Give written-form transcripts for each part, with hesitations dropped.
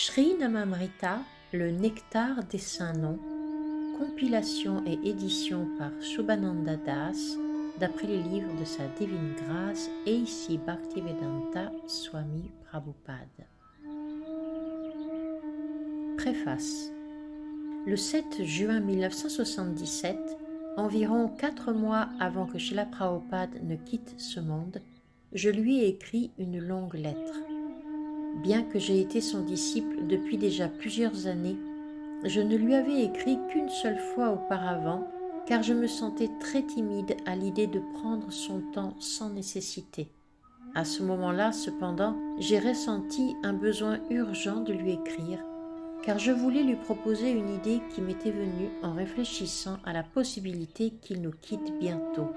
Sri Namamrita, le nectar des saints noms, compilation et édition par Shubhananda Das, d'après les livres de sa divine grâce A.C. Bhaktivedanta Swami Prabhupada. Préface. Le 7 juin 1977, environ 4 mois avant que Srila Prabhupada ne quitte ce monde, je lui ai écrit une longue lettre. Bien que j'ai été son disciple depuis déjà plusieurs années, je ne lui avais écrit qu'une seule fois auparavant, car je me sentais très timide à l'idée de prendre son temps sans nécessité. À ce moment-là, cependant, j'ai ressenti un besoin urgent de lui écrire, car je voulais lui proposer une idée qui m'était venue en réfléchissant à la possibilité qu'il nous quitte bientôt.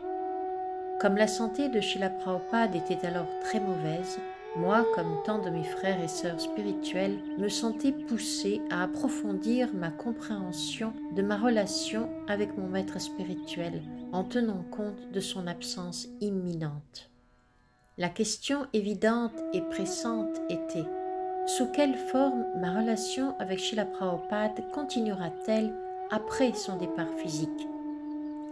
Comme la santé de Srila Prabhupada était alors très mauvaise, moi, comme tant de mes frères et sœurs spirituels, me sentais poussée à approfondir ma compréhension de ma relation avec mon maître spirituel en tenant compte de son absence imminente. La question évidente et pressante était: sous quelle forme ma relation avec Srila Prabhupada continuera-t-elle après son départ physique?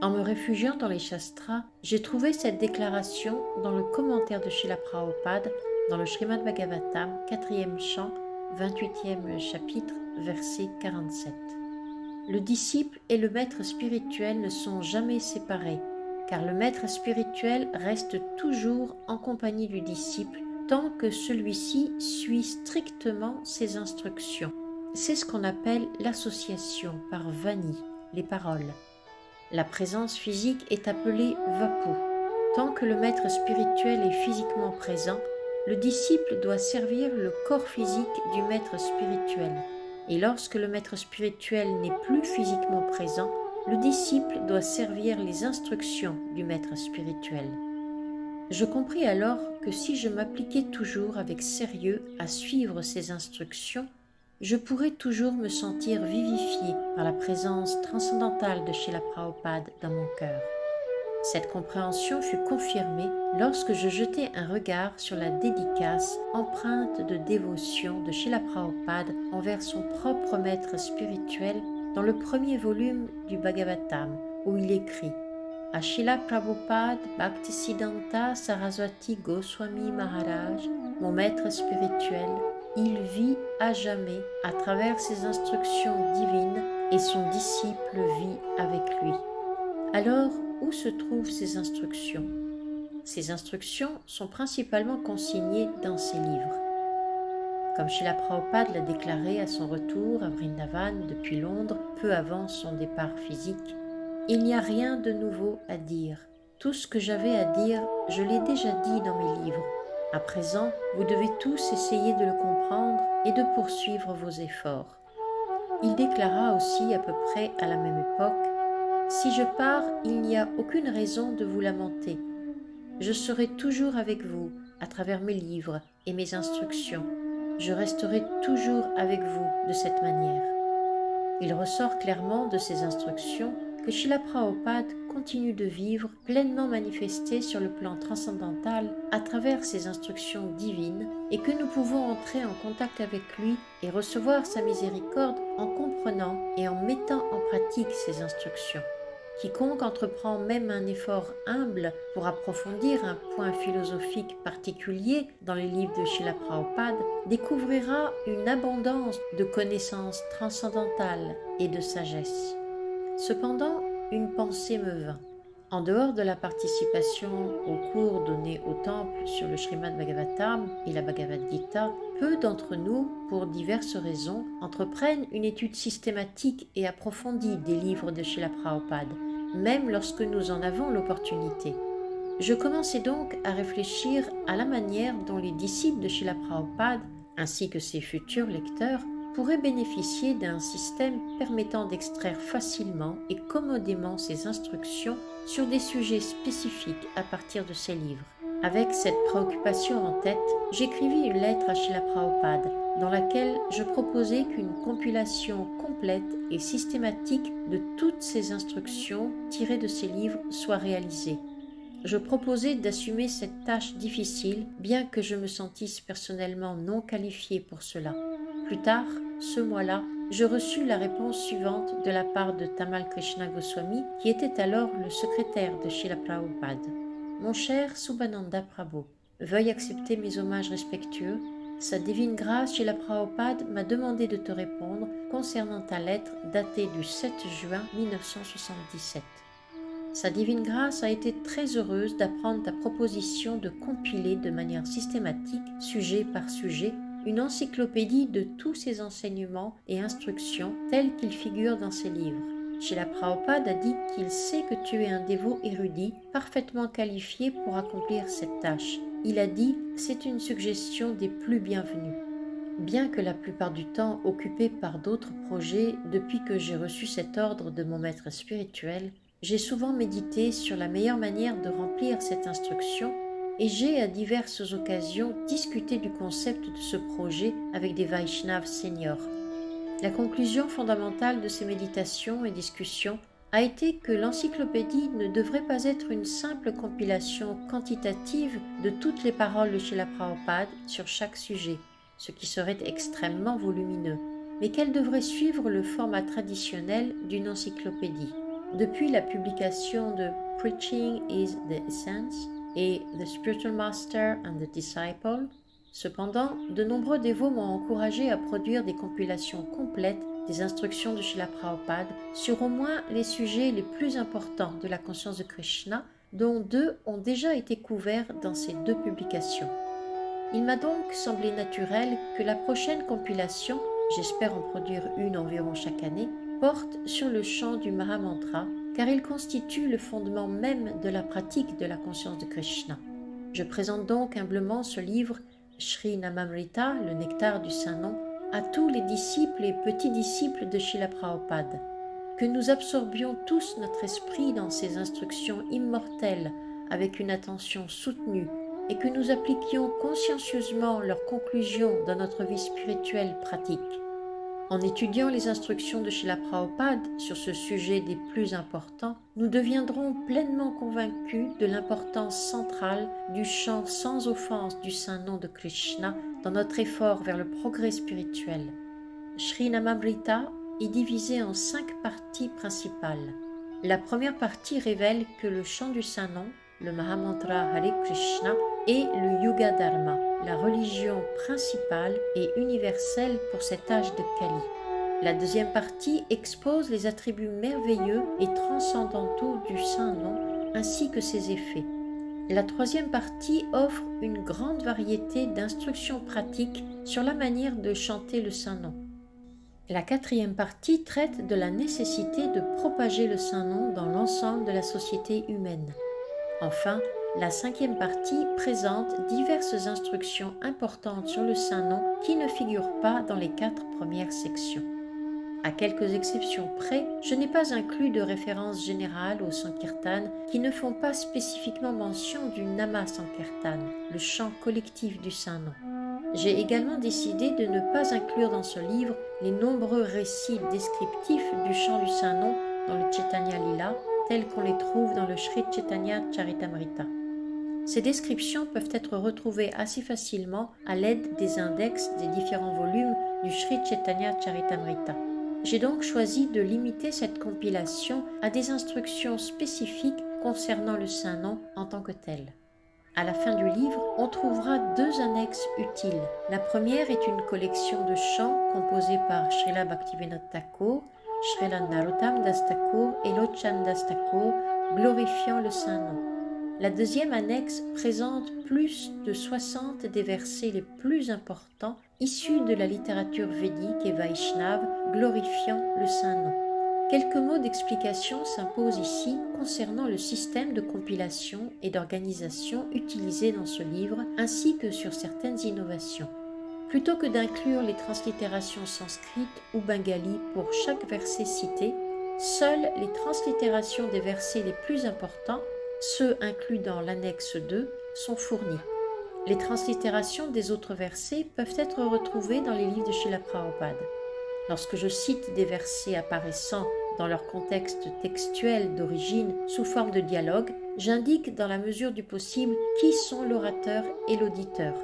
En me réfugiant dans les Shastras, j'ai trouvé cette déclaration dans le commentaire de Srila Prabhupada dans le Srimad Bhagavatam, 4e chant, 28e chapitre, verset 47. Le disciple et le maître spirituel ne sont jamais séparés, car le maître spirituel reste toujours en compagnie du disciple tant que celui-ci suit strictement ses instructions. C'est ce qu'on appelle l'association par vani, les paroles. La présence physique est appelée vapu. Tant que le maître spirituel est physiquement présent, le disciple doit servir le corps physique du maître spirituel. Et lorsque le maître spirituel n'est plus physiquement présent, le disciple doit servir les instructions du maître spirituel. Je compris alors que si je m'appliquais toujours avec sérieux à suivre ces instructions, je pourrais toujours me sentir vivifié par la présence transcendantale de Srila Prabhupada dans mon cœur. Cette compréhension fut confirmée lorsque je jetai un regard sur la dédicace empreinte de dévotion de Srila Prabhupada envers son propre maître spirituel dans le premier volume du Bhagavatam, où il écrit: à Srila Prabhupada Bhaktisiddhanta Saraswati Goswami Maharaj, mon maître spirituel, il vit à jamais à travers ses instructions divines et son disciple vit avec lui. Alors, où se trouvent ces instructions? Ces instructions sont principalement consignées dans ces livres. Comme Srila Prabhupada l'a déclaré à son retour à Vrindavan depuis Londres, peu avant son départ physique, il n'y a rien de nouveau à dire. Tout ce que j'avais à dire, je l'ai déjà dit dans mes livres. À présent, vous devez tous essayer de le comprendre et de poursuivre vos efforts. Il déclara aussi à peu près à la même époque: si je pars, il n'y a aucune raison de vous lamenter. Je serai toujours avec vous à travers mes livres et mes instructions. Je resterai toujours avec vous de cette manière. Il ressort clairement de ces instructions que Srila Prabhupada continue de vivre pleinement manifesté sur le plan transcendantal à travers ses instructions divines et que nous pouvons entrer en contact avec lui et recevoir sa miséricorde en comprenant et en mettant en pratique ces instructions. Quiconque entreprend même un effort humble pour approfondir un point philosophique particulier dans les livres de Srila Prabhupada découvrira une abondance de connaissances transcendantales et de sagesse. Cependant, une pensée me vint. En dehors de la participation aux cours donnés au temple sur le Srimad Bhagavatam et la Bhagavad Gita, peu d'entre nous, pour diverses raisons, entreprennent une étude systématique et approfondie des livres de Srila Prabhupada, même lorsque nous en avons l'opportunité. Je commençai donc à réfléchir à la manière dont les disciples de Srila Prabhupada, ainsi que ses futurs lecteurs, pourraient bénéficier d'un système permettant d'extraire facilement et commodément ces instructions sur des sujets spécifiques à partir de ces livres. Avec cette préoccupation en tête, j'écrivis une lettre à Srila Prabhupada dans laquelle je proposais qu'une compilation complète et systématique de toutes ces instructions tirées de ces livres soit réalisée. Je proposais d'assumer cette tâche difficile, bien que je me sentisse personnellement non qualifié pour cela. Plus tard, ce mois-là, je reçus la réponse suivante de la part de Tamal Krishna Goswami, qui était alors le secrétaire de Srila Prabhupada. Mon cher Subhananda Prabhu, veuille accepter mes hommages respectueux. Sa divine grâce, Srila Prabhupada m'a demandé de te répondre concernant ta lettre datée du 7 juin 1977. Sa divine grâce a été très heureuse d'apprendre ta proposition de compiler de manière systématique, sujet par sujet, une encyclopédie de tous ses enseignements et instructions tels qu'ils figurent dans ses livres. Srila Prabhupada a dit qu'il sait que tu es un dévot érudit, parfaitement qualifié pour accomplir cette tâche. Il a dit « c'est une suggestion des plus bienvenues ». Bien que la plupart du temps occupé par d'autres projets depuis que j'ai reçu cet ordre de mon maître spirituel, j'ai souvent médité sur la meilleure manière de remplir cette instruction et j'ai à diverses occasions discuté du concept de ce projet avec des Vaishnavas seniors. La conclusion fondamentale de ces méditations et discussions a été que l'encyclopédie ne devrait pas être une simple compilation quantitative de toutes les paroles de Srila Prabhupada sur chaque sujet, ce qui serait extrêmement volumineux, mais qu'elle devrait suivre le format traditionnel d'une encyclopédie. Depuis la publication de Preaching is the Essence et The Spiritual Master and the Disciple, cependant, de nombreux dévots m'ont encouragé à produire des compilations complètes des instructions de Srila Prabhupada sur au moins les sujets les plus importants de la conscience de Krishna, dont 2 ont déjà été couverts dans ces 2 publications. Il m'a donc semblé naturel que la prochaine compilation, j'espère en produire une environ chaque année, porte sur le chant du Mahamantra, car il constitue le fondement même de la pratique de la conscience de Krishna. Je présente donc humblement ce livre, Sri Namamrita, le nectar du Saint-Nom, à tous les disciples et petits disciples de Srila Prabhupada. Que nous absorbions tous notre esprit dans ces instructions immortelles avec une attention soutenue et que nous appliquions consciencieusement leurs conclusions dans notre vie spirituelle pratique. En étudiant les instructions de Srila Prabhupada sur ce sujet des plus importants, nous deviendrons pleinement convaincus de l'importance centrale du chant sans offense du Saint-Nom de Krishna dans notre effort vers le progrès spirituel. Sri Namamrita est divisé en 5 parties principales. La première partie révèle que le chant du Saint-Nom, le Mahamantra Hare Krishna, est le Yuga Dharma, la religion principale et universelle pour cet âge de Kali. La deuxième partie expose les attributs merveilleux et transcendantaux du Saint-Nom ainsi que ses effets. La troisième partie offre une grande variété d'instructions pratiques sur la manière de chanter le Saint-Nom. La quatrième partie traite de la nécessité de propager le Saint-Nom dans l'ensemble de la société humaine. Enfin, la cinquième partie présente diverses instructions importantes sur le Saint-Nom qui ne figurent pas dans les 4 premières sections. À quelques exceptions près, je n'ai pas inclus de références générales au Sankirtan qui ne font pas spécifiquement mention du Nama Sankirtan, le chant collectif du Saint-Nom. J'ai également décidé de ne pas inclure dans ce livre les nombreux récits descriptifs du chant du Saint-Nom dans le Chaitanya Lila, tels qu'on les trouve dans le Sri Chaitanya Charitamrita. Ces descriptions peuvent être retrouvées assez facilement à l'aide des index des différents volumes du Sri Chaitanya Charitamrita. J'ai donc choisi de limiter cette compilation à des instructions spécifiques concernant le Saint-Nom en tant que tel. À la fin du livre, on trouvera 2 annexes utiles. La première est une collection de chants composés par Srila Bhaktivinoda Thakur, Srila Narottam Das Thakur et Lochan Das Thakur, glorifiant le Saint-Nom. La deuxième annexe présente plus de 60 des versets les plus importants issus de la littérature védique et vaishnave glorifiant le Saint-Nom. Quelques mots d'explication s'imposent ici concernant le système de compilation et d'organisation utilisé dans ce livre ainsi que sur certaines innovations. Plutôt que d'inclure les translittérations sanskrites ou bengali pour chaque verset cité, seules les translittérations des versets les plus importants, ceux inclus dans l'annexe 2, sont fournies. Les translittérations des autres versets peuvent être retrouvées dans les livres de Srila Prabhupada. Lorsque je cite des versets apparaissant dans leur contexte textuel d'origine sous forme de dialogue, j'indique dans la mesure du possible qui sont l'orateur et l'auditeur.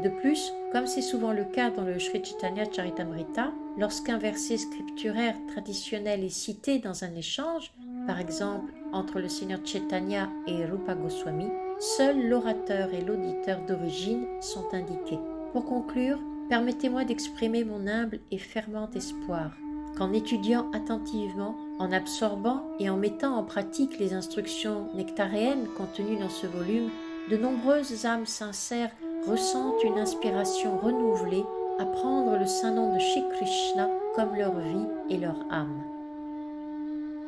De plus, comme c'est souvent le cas dans le Sri Chaitanya Charitamrita, lorsqu'un verset scripturaire traditionnel est cité dans un échange, par exemple entre le Seigneur Chaitanya et Rupa Goswami, seuls l'orateur et l'auditeur d'origine sont indiqués. Pour conclure, permettez-moi d'exprimer mon humble et fervent espoir qu'en étudiant attentivement, en absorbant et en mettant en pratique les instructions nectaréennes contenues dans ce volume, de nombreuses âmes sincères ressentent une inspiration renouvelée à prendre le saint nom de Shri Krishna comme leur vie et leur âme.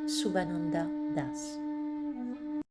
Subhananda Das.